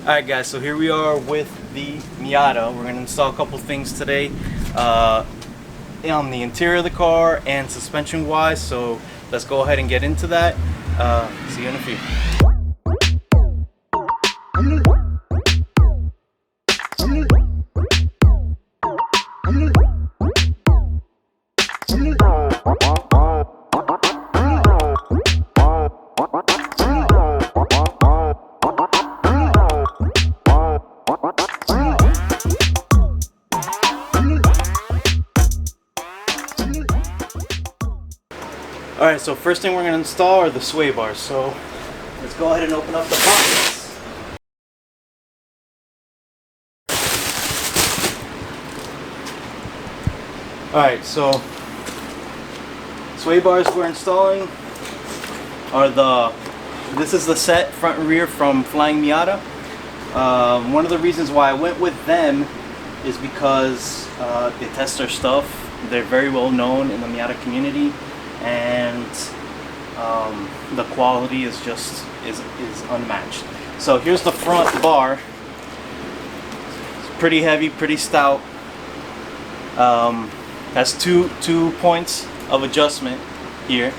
Alright guys, so here we are with the Miata. We're going to install a couple things today on the interior of the car and suspension wise, so let's go ahead and get into that. See you in a few. Alright, so first thing we're going to install are the sway bars. So let's go ahead and open up the box. Alright, so sway bars we're installing are this is the set front and rear from Flying Miata. One of the reasons why I went with them is because they test their stuff. They're very well known in the Miata community, and the quality is just is unmatched. So here's the front bar. It's pretty heavy, pretty stout. Has two points of adjustment here.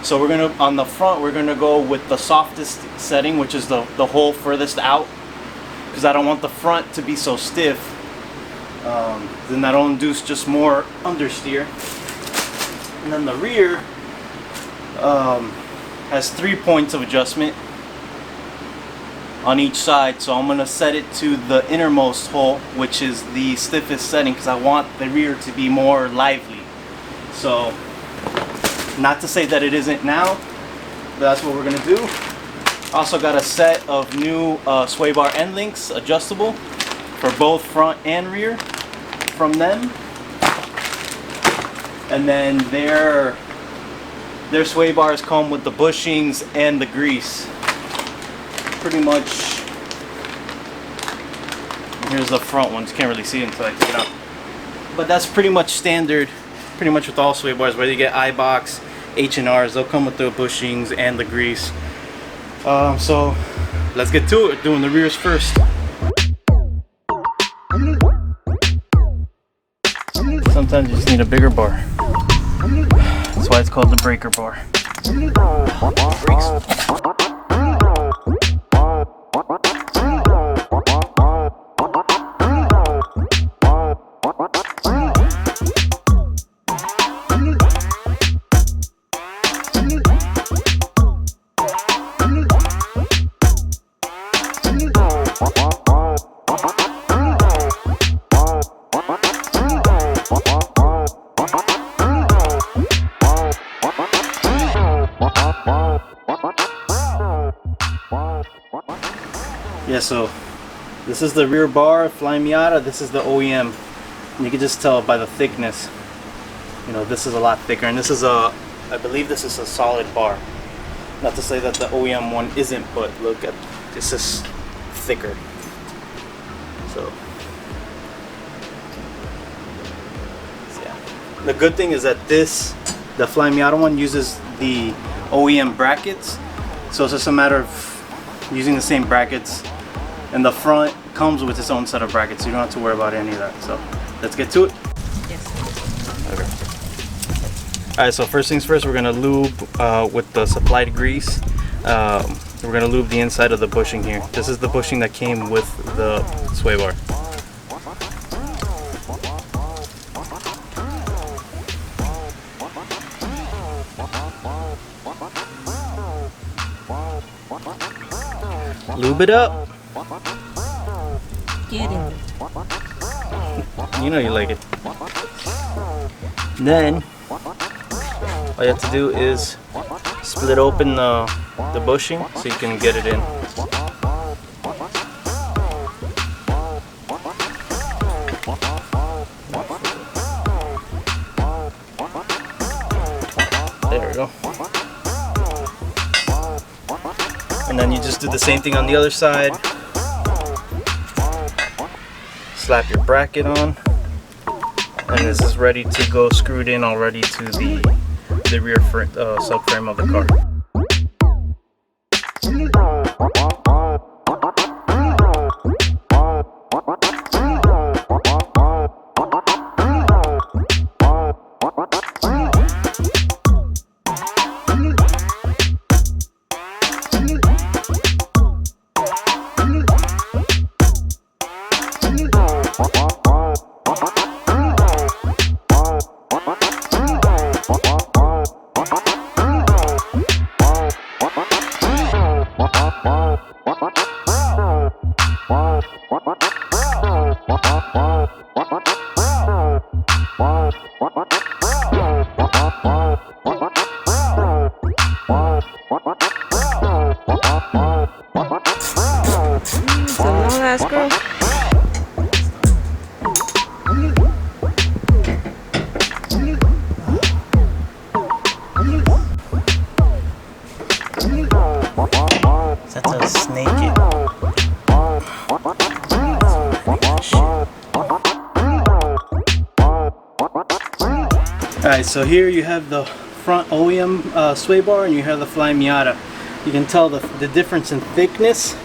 So we're gonna, on the front, we're gonna go with the softest setting, which is the hole furthest out, because I don't want the front to be so stiff. Then that'll induce just more understeer. And then the rear has 3 points of adjustment on each side, so I'm going to set it to the innermost hole, which is the stiffest setting, because I want the rear to be more lively. So, not to say that it isn't now, but that's what we're going to do. Also got a set of new sway bar end links, adjustable, for both front and rear from them. And then their sway bars come with the bushings and the grease. Pretty much. Here's the front ones. Can't really see it until I take it out. But that's pretty much standard, pretty much with all sway bars. Whether you get iBox, H&Rs, they'll come with the bushings and the grease. So let's get to it. Doing the rears first. Sometimes you just need a bigger bar. That's why it's called the breaker bar. Yeah, so this is the rear bar, Flying Miata. This is the OEM. And you can just tell by the thickness. You know, this is a lot thicker, and this is I believe this is a solid bar. Not to say that the OEM one isn't, but look at this is thicker. So yeah. The good thing is that the Flying Miata one uses the OEM brackets, so it's just a matter of using the same brackets. And the front comes with its own set of brackets, so you don't have to worry about any of that. So let's get to it. Yes. Okay. Alright, so first things first, we're gonna lube with the supplied grease. We're gonna lube the inside of the bushing here. This is the bushing that came with the sway bar. Lube it up. Get it. You know you like it. Then all you have to do is split open the bushing so you can get it in. There we go. And then you just do the same thing on the other side. Slap your bracket on, and this is ready to go screwed in already to the rear subframe of the car. It's a long ass screw. That's a snake it. Alright, so here you have the front OEM sway bar and you have the Flying Miata. You can tell the difference in thickness,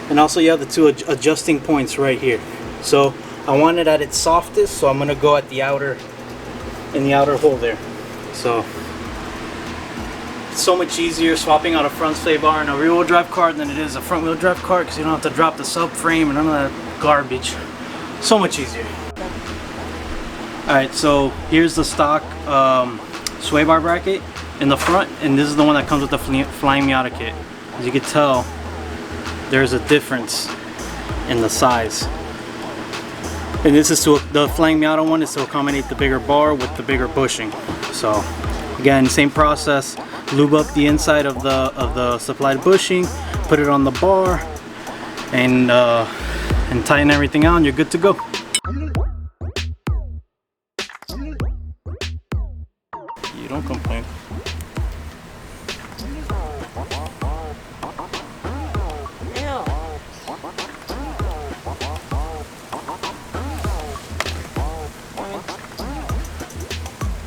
and also you have the two adjusting points right here. So I want it at its softest, so I'm going to go at the outer, in the outer hole there. So it's so much easier swapping out a front sway bar in a rear wheel drive car than it is a front wheel drive car, because you don't have to drop the subframe and none of that garbage. So much easier. Alright, so here's the stock sway bar bracket in the front, and this is the one that comes with the Flying Miata kit. As you can tell, there's a difference in the size. And this is the Flying Miata one is to accommodate the bigger bar with the bigger bushing. So again, same process. Lube up the inside of the supplied bushing, put it on the bar, and tighten everything out, and you're good to go. You don't complain.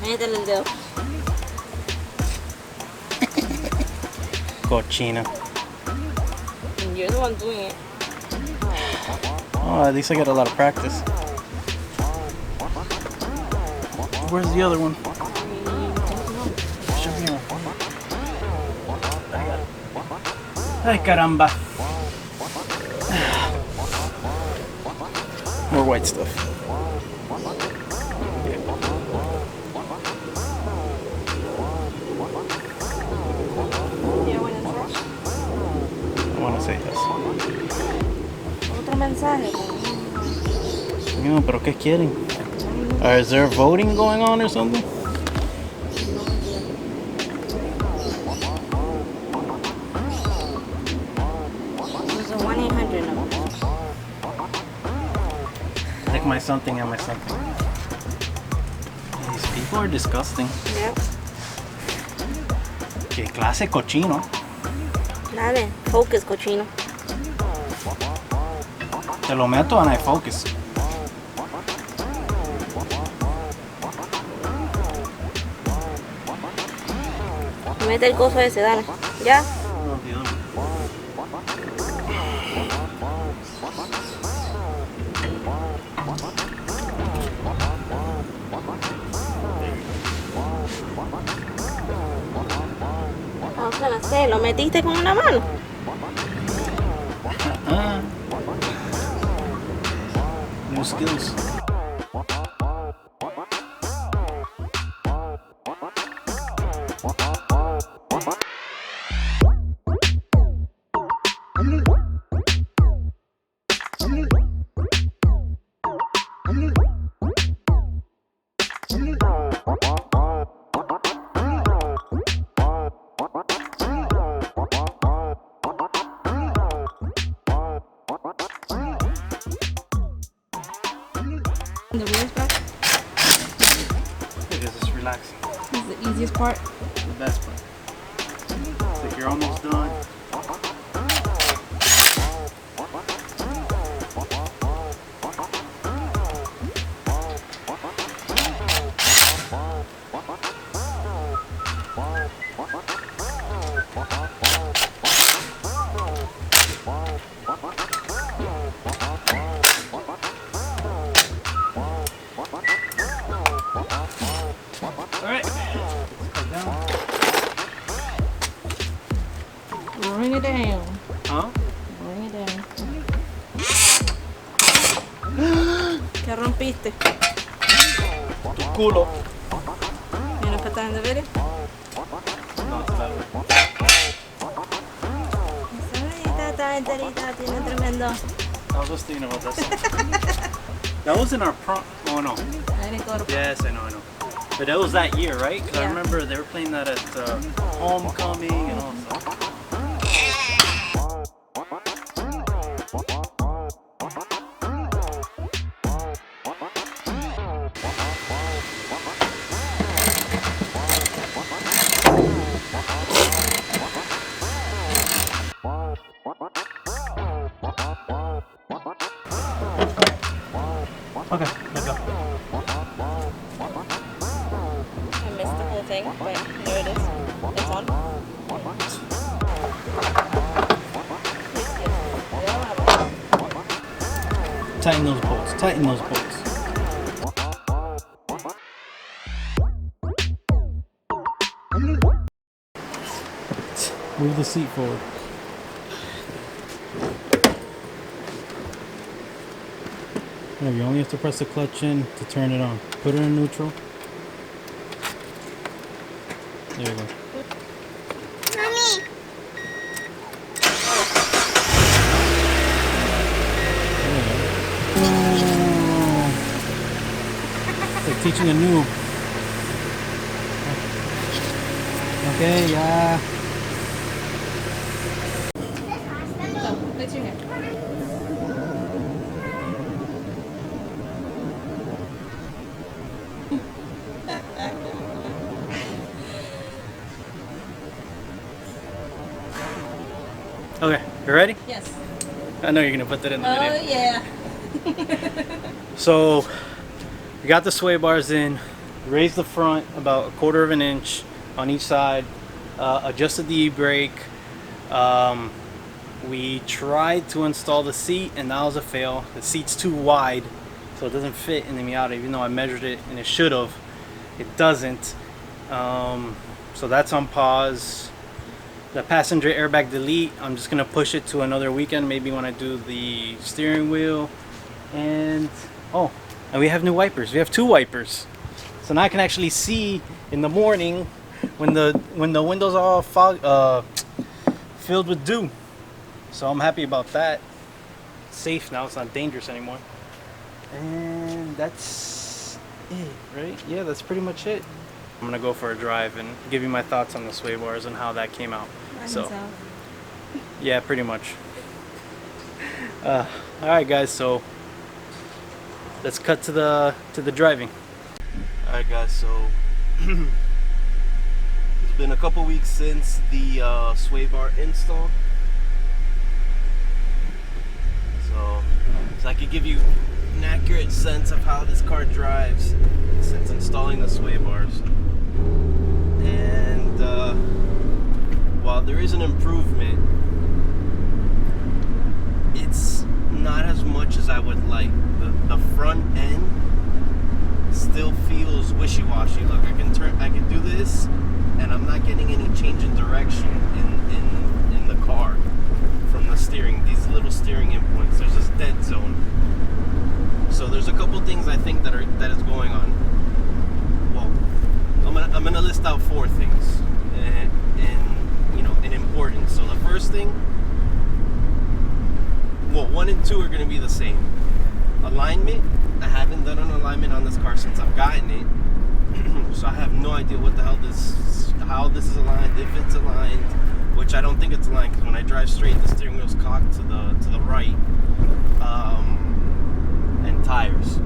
Métele el dedo. Cochina. You're the one doing it. Oh, at least I got a lot of practice. Where's the other one? Show me one. Ay, caramba. More white stuff. I want to say yes. Otro mensaje. No, pero ¿qué quieren? Is there voting going on or something? There's a 1-800 number. Like my something and my something. These people are disgusting. Yep. Que clase cochino. Dale, focus, cochino. Te lo meto and I focus. Mete el coso ese, dale. ¿Ya? Ojalá sé, ¿lo metiste con una mano? New skills. The wheels back? Because it's relaxing. This is the easiest part. The best part. It's like you're almost done. Alright. Bring it down. Huh? Bring it down. ¿Qué rompiste? Tu culo. ¿Vienes para estar en deberes? No, it's better. Esa medita está enterita, tiene tremendo I was just thinking about that song. That was in our prom. Oh no. I didn't go to Yes, I know. But that was that year, right? Because I Yeah. remember they were playing that at homecoming and all that stuff. Okay, let's go. I missed the whole thing, but there it is. It's on. Tighten those bolts. Tighten those bolts. Move the seat forward. You only have to press the clutch in to turn it on. Put it in neutral. There you go. Mommy. It's like teaching a noob. Okay, yeah. Go, fix your hair. Okay, you ready? Yes. I know you're gonna put that in the Oh video. yeah. So, we got the sway bars in, raised the front about 1/4 of an inch on each side, adjusted the e-brake. We tried to install the seat and that was a fail. The seat's too wide, so it doesn't fit in the Miata, even though I measured it and it should have. It doesn't. So that's on pause. The passenger airbag delete, I'm just gonna push it to another weekend, maybe when I do the steering wheel. And and we have new wipers. We have 2 wipers, so now I can actually see in the morning when the windows are all filled with dew. So I'm happy about that. It's safe now, it's not dangerous anymore. And that's it, right? Yeah, that's pretty much it. I'm gonna go for a drive and give you my thoughts on the sway bars and how that came out. So yeah, pretty much. All right guys, so let's cut to the driving. All right guys, so it's been a couple weeks since the sway bar install, so I could give you an accurate sense of how this car drives since installing the sway bars. And while there is an improvement, it's not as much as I would like. The front end still feels wishy-washy. Look, I can do this, and I'm not getting any change in direction in the car from the steering. These little steering inputs, there's this dead zone. So there's a couple things I think that is going on. Well, I'm gonna list out 4 things in importance. So the first thing, well, 1 and 2 are gonna be the same. Alignment. I haven't done an alignment on this car since I've gotten it, so I have no idea what the hell how this is aligned, if it's aligned, which I don't think it's aligned because when I drive straight, the steering wheel's cocked to the right. And tires.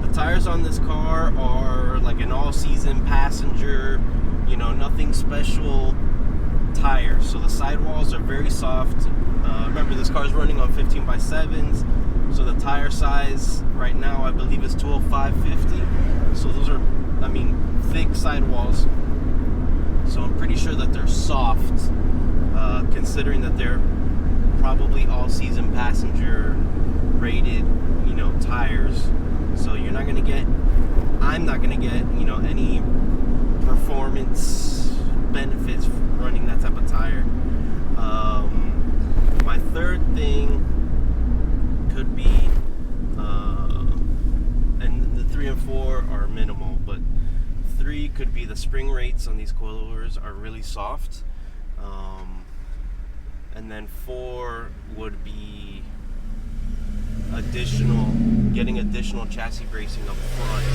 The tires on this car are like an all-season passenger, nothing special tires. So the sidewalls are very soft. Remember, this car is running on 15x7s, so the tire size right now I believe is 205/50. So those are, thick sidewalls. So I'm pretty sure that they're soft, considering that they're probably all-season passenger rated, tires. So I'm not gonna get, any performance benefits running that type of tire. My third thing could be, and the 3 and 4 are minimal, but 3 could be the spring rates on these coilovers are really soft. And then 4 would be getting additional chassis bracing up front.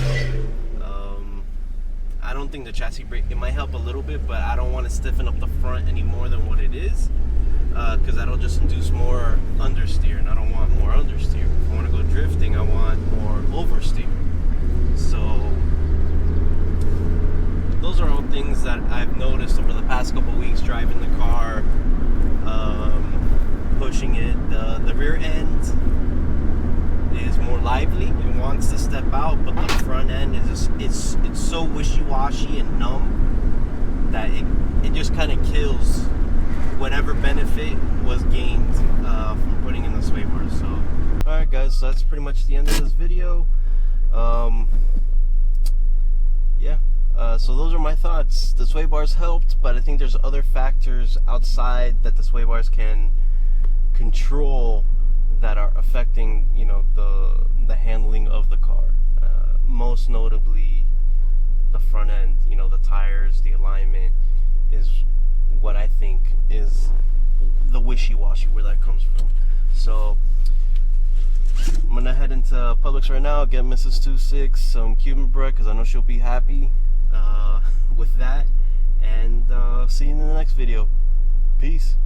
I don't think the chassis brake, it might help a little bit, but I don't want to stiffen up the front any more than what it is, because that'll just induce more understeer, and I don't want more understeer. If I want to go drifting, I want more oversteer. So those are all things that I've noticed over the past couple weeks driving the car, pushing it. The rear end is more lively. It wants to step out, but the front end is just, it's so wishy-washy and numb that it just kind of kills whatever benefit was gained from putting in the sway bars. So, all right, guys, so that's pretty much the end of this video. Yeah. So those are my thoughts. The sway bars helped, but I think there's other factors outside that the sway bars can control that are affecting, you know, the handling of the car. Most notably, the front end. You know, the tires, the alignment is what I think is the wishy-washy where that comes from. So I'm gonna head into Publix right now, get Mrs. 2.6 some Cuban bread because I know she'll be happy with that, and see you in the next video. Peace.